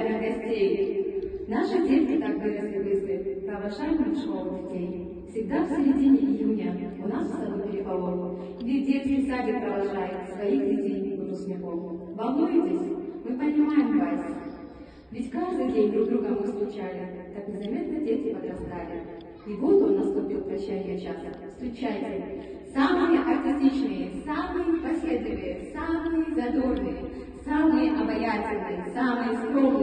приглашаем гостей. Наши детки так выросли быстро, провожаем в школу детей. Всегда в середине июня у нас в саду переполох, ведь детский садик провожает своих детей выпускников. Волнуетесь? Мы понимаем вас. Ведь каждый день друг друга мы встречали, так незаметно дети подрастали. И вот он наступил прощание час. Встречайте, самые артистичные, самые непоседливые, самые задорные, самые обаятельные, самые скромные.